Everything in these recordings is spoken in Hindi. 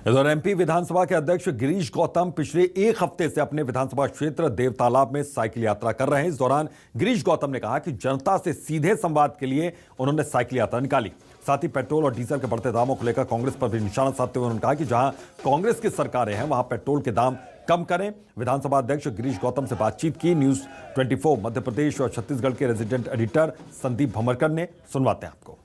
इधर एमपी विधानसभा के अध्यक्ष गिरीश गौतम पिछले एक हफ्ते से अपने विधानसभा क्षेत्र देवतालाब में साइकिल यात्रा कर रहे हैं। इस दौरान गिरीश गौतम ने कहा कि जनता से सीधे संवाद के लिए उन्होंने साइकिल यात्रा निकाली। साथ ही पेट्रोल और डीजल के बढ़ते दामों को लेकर कांग्रेस पर भी निशाना साधते हुए उन्होंने कहा कि जहां कांग्रेस की सरकारें हैं वहां पेट्रोल के दाम कम करें। विधानसभा अध्यक्ष गिरीश गौतम से बातचीत की न्यूज 24 मध्य प्रदेश और छत्तीसगढ़ के रेजिडेंट एडिटर संदीप भमरकर ने। सुनवाते हैं आपको।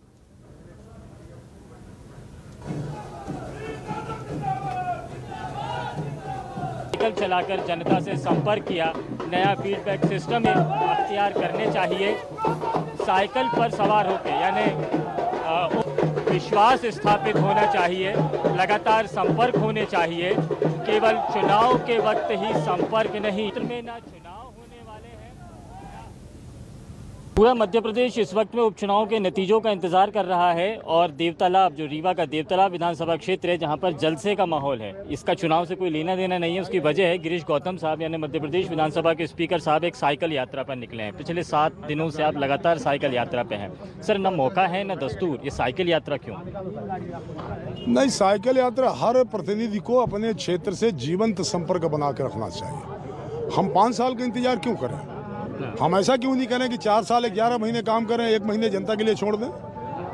साइकिल चलाकर जनता से संपर्क किया, नया फीडबैक सिस्टम अख्तियार करने चाहिए। साइकिल पर सवार होकर यानी विश्वास स्थापित होना चाहिए, लगातार संपर्क होने चाहिए। केवल चुनाव के वक्त ही संपर्क नहीं, में ना चुनाव होने वाले हैं। पूरा मध्य प्रदेश इस वक्त में उपचुनाव के नतीजों का इंतजार कर रहा है और देवतालाब, जो रीवा का देवतालाब विधानसभा क्षेत्र है, जहां पर जलसे का माहौल है, इसका चुनाव से कोई लेना देना नहीं है। उसकी वजह है गिरीश गौतम साहब यानी मध्य प्रदेश विधानसभा के स्पीकर साहब एक साइकिल यात्रा पर निकले हैं। पिछले 7 दिनों से आप लगातार साइकिल यात्रा पे हैं। सर, न मौका है न दस्तूर, ये साइकिल यात्रा क्यों? नहीं, साइकिल यात्रा हर प्रतिनिधि को अपने क्षेत्र से जीवंत संपर्क बना के रखना चाहिए। हम 5 साल का इंतजार क्यों करें? हम ऐसा क्यों नहीं करें कि 4 साल 11 महीने काम करें, 1 महीने जनता के लिए छोड़ दें?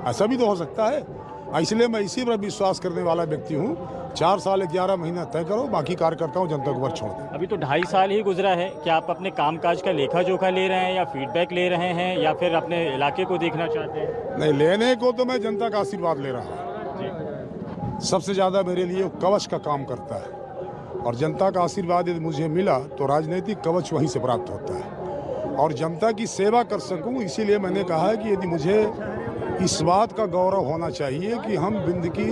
ऐसा भी तो हो सकता है। इसलिए मैं इसी पर विश्वास करने वाला व्यक्ति हूँ। 4 साल 11 महीना तय करो, बाकी कार्यकर्ताओं जनता को ऊपर छोड़ दें। अभी तो 2.5 साल ही गुजरा है। क्या आप अपने कामकाज का लेखा जोखा ले रहे हैं या फीडबैक ले रहे हैं या फिर अपने इलाके को देखना चाहते हैं? नहीं, लेने को तो मैं जनता का आशीर्वाद ले रहा हूँ। सबसे ज़्यादा मेरे लिए कवच का काम करता है और जनता का आशीर्वाद यदि मुझे मिला तो राजनीतिक कवच वहीं से प्राप्त होता है और जनता की सेवा कर सकूं। इसीलिए मैंने कहा है कि यदि मुझे इस बात का गौरव होना चाहिए कि हम बिंद की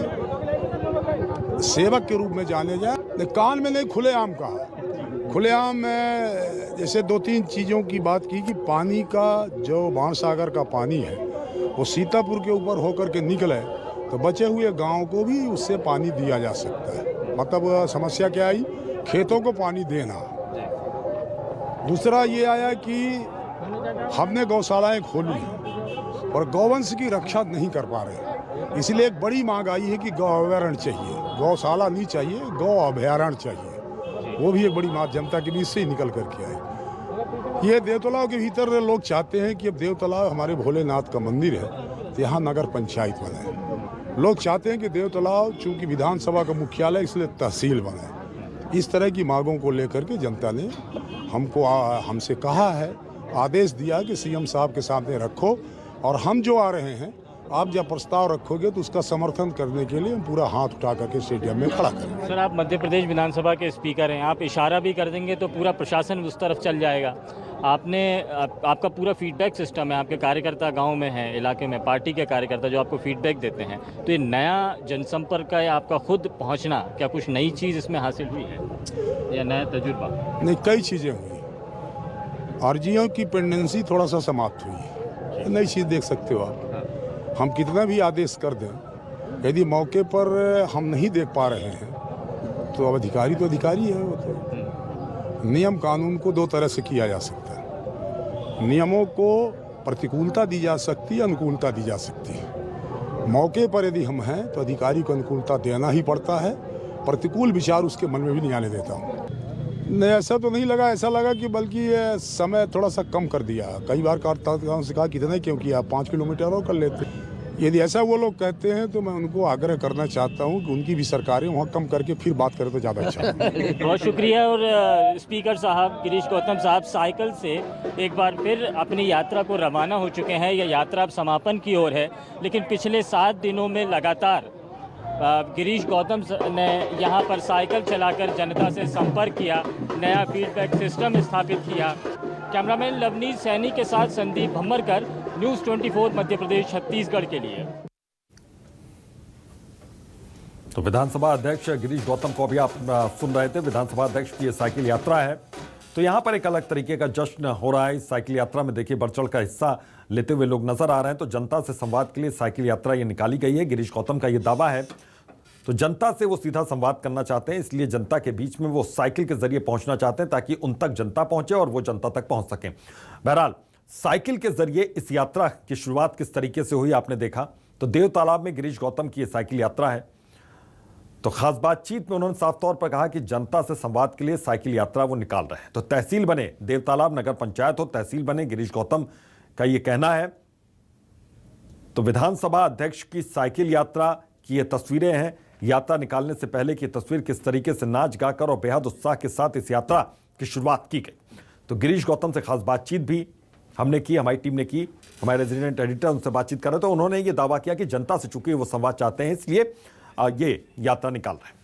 सेवक के रूप में जाने जाए। कान में नहीं, खुलेआम कहा। खुलेआम में जैसे 2-3 चीज़ों की बात की कि पानी का जो बाणसागर का पानी है वो सीतापुर के ऊपर होकर के निकले तो बचे हुए गाँव को भी उससे पानी दिया जा सकता है। मतलब समस्या क्या आई? खेतों को पानी देना। दूसरा ये आया कि हमने गौशालाएं खोली हैं और गौवंश की रक्षा नहीं कर पा रहे, इसलिए एक बड़ी मांग आई है कि गौ अभयारण्य चाहिए। गौशाला नहीं चाहिए, गौ अभयारण्य चाहिए। वो भी एक बड़ी मांग जनता के बीच से ही निकल करके आई। ये देवतालाब के भीतर लोग चाहते हैं कि अब देवतालाब हमारे भोलेनाथ का मंदिर है तो यहाँ नगर पंचायत बने। लोग चाहते हैं कि देवतालाब चूँकि विधानसभा का मुख्यालय इसलिए तहसील बने। इस तरह की मांगों को लेकर के जनता ने हमसे कहा है, आदेश दिया कि सीएम साहब के सामने रखो और हम जो आ रहे हैं आप जब प्रस्ताव रखोगे तो उसका समर्थन करने के लिए हम पूरा हाथ उठा करके स्टेडियम में खड़ा करेंगे। सर, आप मध्य प्रदेश विधानसभा के स्पीकर हैं, आप इशारा भी कर देंगे तो पूरा प्रशासन उस तरफ चल जाएगा। आपका पूरा फीडबैक सिस्टम है, आपके कार्यकर्ता गांव में हैं, इलाके में पार्टी के कार्यकर्ता जो आपको फीडबैक देते हैं, तो ये नया जनसंपर्क का या आपका खुद पहुंचना, क्या कुछ नई चीज़ इसमें हासिल हुई है या नया तजुर्बा? नहीं, कई चीज़ें हुई। अर्जियों की पेंडेंसी थोड़ा सा समाप्त हुई है, नई चीज़ देख सकते हो आप। हम कितना भी आदेश कर दें, यदि मौके पर हम नहीं देख पा रहे हैं तो अब अधिकारी तो अधिकारी है। वो तो नियम कानून को 2 तरह से किया जा सकता है। नियमों को प्रतिकूलता दी जा सकती है, अनुकूलता दी जा सकती है। मौके पर यदि हम हैं तो अधिकारी को अनुकूलता देना ही पड़ता है। प्रतिकूल विचार उसके मन में भी नहीं आने देता हूँ। नहीं, ऐसा तो नहीं लगा। ऐसा लगा कि बल्कि समय थोड़ा सा कम कर दिया। कई बार कार्यकर्ताओं से कहा कितने क्यों किया, 5 किलोमीटर और कर लेते। यदि ऐसा वो लोग कहते हैं तो मैं उनको आग्रह करना चाहता हूं कि उनकी भी सरकारें वहां कम करके फिर बात करें तो ज़्यादा अच्छा है। बहुत शुक्रिया। और स्पीकर साहब गिरीश गौतम साहब साइकिल से एक बार फिर अपनी यात्रा को रवाना हो चुके हैं। यह यात्रा अब समापन की ओर है, लेकिन पिछले 7 दिनों में लगातार गिरीश गौतम ने यहाँ पर साइकिल चलाकर जनता से संपर्क किया, नया फीडबैक सिस्टम स्थापित किया। कैमरामैन लवनीत सैनी के साथ संदीप भम्मरकर, न्यूज़ 24 मध्य प्रदेश छत्तीसगढ़ के लिए। तो विधानसभा अध्यक्ष गिरीश गौतम को अभी आप सुन रहे थे। विधानसभा अध्यक्ष की ये साइकिल यात्रा है, तो यहाँ पर एक अलग तरीके का जश्न हो रहा है। इस साइकिल यात्रा में देखिए बढ़-चढ़ का हिस्सा लेते हुए लोग नजर आ रहे हैं। तो जनता से संवाद के लिए साइकिल यात्रा ये निकाली गई है। गिरीश गौतम का ये दावा है, तो जनता से वो सीधा संवाद करना चाहते हैं, इसलिए जनता के बीच में वो साइकिल के जरिए पहुंचना चाहते हैं ताकि उन तक जनता पहुंचे और वो जनता तक पहुंच सकें। बहरहाल, साइकिल के जरिए इस यात्रा की शुरुआत किस तरीके से हुई आपने देखा। तो देवतालाब में गिरीश गौतम की ये साइकिल यात्रा है। तो खास बातचीत में उन्होंने साफ तौर पर कहा कि जनता से संवाद के लिए साइकिल यात्रा वो निकाल रहे हैं। तो तहसील बने देवतालाब नगर पंचायत हो, तहसील बने गिरीश गौतम का ये कहना है। तो विधानसभा अध्यक्ष की साइकिल यात्रा की ये तस्वीरें हैं। यात्रा निकालने से पहले की तस्वीर किस तरीके से नाच गाकर और बेहद उत्साह के साथ इस यात्रा की शुरुआत की गई। तो गिरीश गौतम से खास बातचीत भी हमने की, हमारी टीम ने की। हमारे रेजिडेंट एडिटर उनसे बातचीत कर रहे थे। उन्होंने ये दावा किया कि जनता से चूंकि वो संवाद चाहते हैं, इसलिए ये यात्रा निकाल रहे हैं।